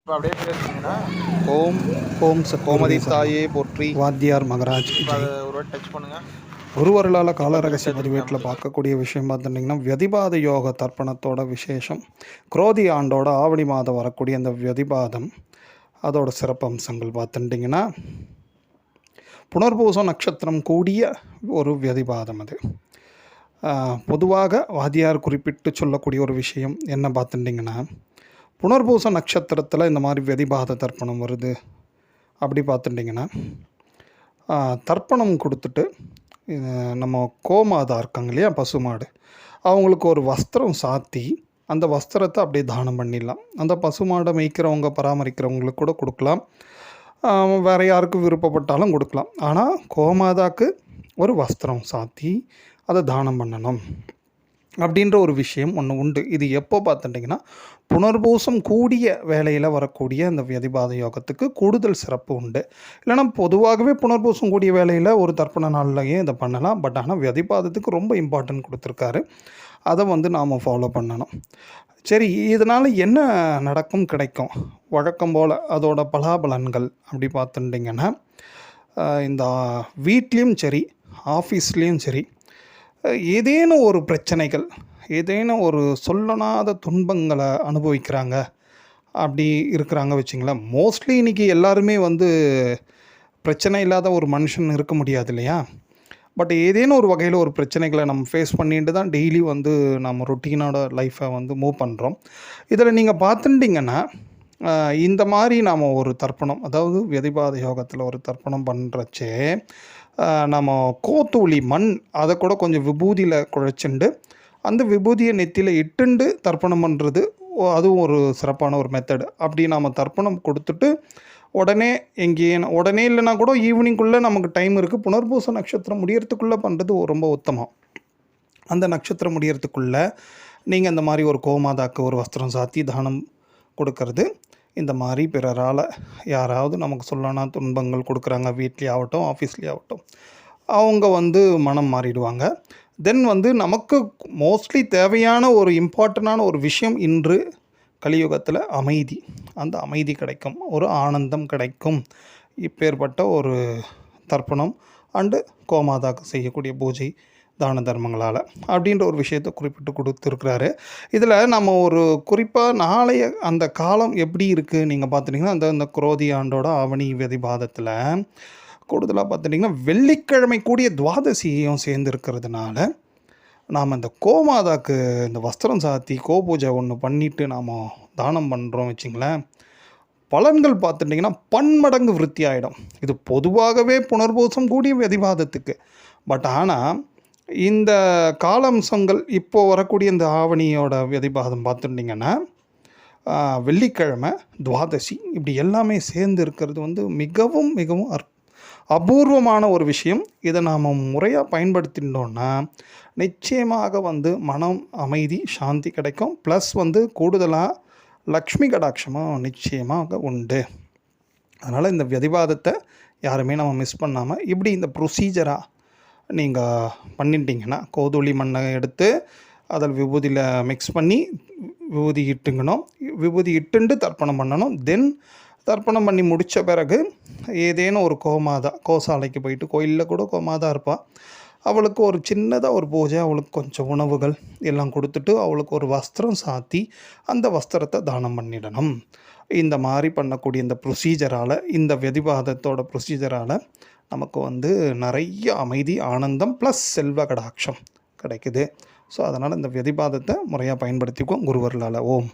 இப்போ அப்படியே பேசுனீங்கன்னா ஓம் ஓம் கோமதி சத்குருவே சரணம். தாயே போற்றி. வாத்தியார் மகராஜ் இப்போ ஜெய். அதை ஒரு வாட்டி டச் பண்ணுங்கள். குருவருளால் கால இப்போ ரகசிய திருப்பி பதிவேட்டில் காமிச்சிடும். பார்க்கக்கூடிய விஷயம் பார்த்துட்டிங்கன்னா வியதிபாத யோக தர்ப்பணத்தோட விசேஷம். குரோதி ஆண்டோட ஆவணி மாதம் வரக்கூடிய அந்த வியதிபாதம் அதோட சிறப்பம்சங்கள் பார்த்துட்டிங்கன்னா புனர்பூசம் நட்சத்திரம் கூடிய ஒரு வியதிபாதம் அது. பொதுவாக வாத்தியார் குறிப்பிட்டு சொல்லக்கூடிய ஒரு விஷயம் என்ன பார்த்துட்டிங்கன்னா புனர்பூச நட்சத்திரத்தில் இந்த மாதிரி வியதிபாத தர்ப்பணம் வருது அப்படி பார்த்துட்டிங்கன்னா தர்ப்பணம் கொடுத்துட்டு நம்ம கோமாதா இருக்காங்க இல்லையா, பசுமாடு, அவங்களுக்கு ஒரு வஸ்திரம் சாத்தி அந்த வஸ்திரத்தை அப்படியே தானம் பண்ணிடலாம். அந்த பசுமாடை மேய்க்கிறவங்க பராமரிக்கிறவங்களுக்கு கூட கொடுக்கலாம், வேறு யாருக்கு விருப்பப்பட்டாலும் கொடுக்கலாம். ஆனால் கோமாதாக்கு ஒரு வஸ்திரம் சாத்தி அதை தானம் பண்ணணும் அப்படின்ற ஒரு விஷயம் ஒன்று உண்டு. இது எப்போ பார்த்துட்டிங்கன்னா புனர்பூசம் கூடிய வேலையில் வரக்கூடிய அந்த வியதிபாத யோகத்துக்கு கூடுதல் சிறப்பு உண்டு. இல்லைனா பொதுவாகவே புனர்பூசம் கூடிய வேலையில் ஒரு தர்ப்பண நாள்லையே இதை பண்ணலாம். பட் ஆனால் வியதிபாதத்துக்கு ரொம்ப இம்பார்ட்டன்ட் கொடுத்துருக்காரு. அதை நாம் ஃபாலோ பண்ணணும். சரி, இதனால் என்ன நடக்கும் கிடைக்கும் வழக்கம் போல் அதோட பலாபலன்கள் அப்படி பார்த்துட்டிங்கன்னா இந்த வீட்லேயும் சரி ஆஃபீஸ்லேயும் சரி ஏதேனும் ஒரு பிரச்சனைகள், ஏதேனும் ஒரு சொல்லனாத துன்பங்களை அனுபவிக்கிறாங்க அப்படி இருக்கிறாங்க வச்சிங்களேன். மோஸ்ட்லி இன்றைக்கி எல்லாருமே பிரச்சனை இல்லாத ஒரு மனுஷன் இருக்க முடியாது இல்லையா. பட் ஏதேனும் ஒரு வகையில் ஒரு பிரச்சனைகளை நம்ம ஃபேஸ் பண்ணிட்டு தான் டெய்லி நம்ம ரொட்டீனோட லைஃப்பை மூவ் பண்ணுறோம். இதில் நீங்கள் பார்த்துட்டிங்கன்னா இந்த மாதிரி நாம் ஒரு தர்ப்பணம், அதாவது வியதிபாத யோகத்தில் ஒரு தர்ப்பணம் பண்ணுறச்சே நம்ம கோத்தூளி மண் அதை கூட கொஞ்சம் விபூதியில் குழைச்சிண்டு அந்த விபூதியை நெத்தியில் இட்டுண்டு தர்ப்பணம் பண்ணுறது அதுவும் ஒரு சிறப்பான ஒரு மெத்தடு. அப்படி நாம் தர்ப்பணம் கொடுத்துட்டு உடனே உடனே இல்லைனா கூட ஈவினிங்குள்ளே நமக்கு டைம் இருக்குது, புனர்பூச நட்சத்திரம் முடியறதுக்குள்ளே பண்ணுறது ரொம்ப உத்தமம். அந்த நட்சத்திரம் முடியறதுக்குள்ளே நீங்கள் இந்த மாதிரி ஒரு கோமாதாக்கு ஒரு வஸ்திரம் சாத்தி தானம் கொடுக்கறது, இந்த மாதிரி பிறரால் யாராவது நமக்கு சொல்லனா துன்பங்கள் கொடுக்குறாங்க, வீட்லேயே ஆகட்டும் ஆஃபீஸ்லேயே ஆகட்டும், அவங்க மனம் மாறிடுவாங்க. தென் நமக்கு மோஸ்ட்லி தேவையான ஒரு இம்பார்ட்டண்டான ஒரு விஷயம் இன்று கலியுகத்தில் அமைதி. அந்த அமைதி கிடைக்கும், ஒரு ஆனந்தம் கிடைக்கும். இப்பேற்பட்ட ஒரு தர்ப்பணம் அண்டு கோமாதாக்கு செய்யக்கூடிய பூஜை தான தர்மங்களால் அப்படின்ற ஒரு விஷயத்தை குறிப்பிட்டு கொடுத்துருக்குறாரு. இதில் நம்ம ஒரு குறிப்பாக நாளைய அந்த காலம் எப்படி இருக்குது நீங்கள் பார்த்துட்டிங்கன்னா இந்த குரோதி ஆண்டோட ஆவணி வியதிபாதத்தில் கூடுதலாக பார்த்துட்டிங்கன்னா வெள்ளிக்கிழமை கூடிய துவாதசியும் சேர்ந்து இருக்கிறதுனால நாம் இந்த கோமாதாக்கு இந்த வஸ்திரம் சாத்தி பூஜை ஒன்று பண்ணிவிட்டு நாம் தானம் பண்ணுறோம் வச்சிங்களேன், பலன்கள் பார்த்துட்டிங்கன்னா பன்மடங்கு விருத்தி ஆகிடும். இது பொதுவாகவே புனர்பூசம் கூடிய வியதிபாதத்துக்கு. பட் ஆனால் இந்த காலம்சங்கள் இப்போது வரக்கூடிய இந்த ஆவணியோட வியதிபாதம் பார்த்துட்டிங்கன்னா வெள்ளிக்கிழமை துவாதசி இப்படி எல்லாமே சேர்ந்து இருக்கிறது மிகவும் மிகவும் அபூர்வமான ஒரு விஷயம். இதை நாம் முறையாக பயன்படுத்தினோன்னா நிச்சயமாக மனம் அமைதி சாந்தி கிடைக்கும். ப்ளஸ் கூடுதலாக லக்ஷ்மி கடாட்சமும் நிச்சயமாக உண்டு. அதனால் இந்த வியதிபாதத்தை யாருமே நம்ம மிஸ் பண்ணாமல் இப்படி இந்த ப்ரொசீஜராக நீங்கள் பண்ணிட்டீங்கன்னா கோதுளி மண்ணை எடுத்து அதில் விபூதியில் மிக்ஸ் பண்ணி விபூதி இட்டுங்கணும். விபூதி இட்டுண்டு தர்ப்பணம் பண்ணணும். தென் தர்ப்பணம் பண்ணி முடித்த பிறகு ஏதேனும் ஒரு கோமாதா, கோசாலைக்கு போயிட்டு, கோயிலில் கூட கோமாதா இருப்பாள், அவளுக்கு ஒரு சின்னதாக ஒரு பூஜை, அவளுக்கு கொஞ்சம் உணவுகள் எல்லாம் கொடுத்துட்டு அவளுக்கு ஒரு வஸ்திரம் சாத்தி அந்த வஸ்திரத்தை தானம் பண்ணிடணும். இந்த மாதிரி பண்ணக்கூடிய இந்த ப்ரொசீஜரால், இந்த வியதிபாதத்தோட ப்ரொசீஜரால் நமக்கு நிறைய அமைதி ஆனந்தம் ப்ளஸ் செல்வ கடாட்சம் கிடைக்குது. ஸோ அதனால் இந்த வியதிபாதத்தை முறையாக பயன்படுத்திக்குவோம் குருவர்களால். ஓம்.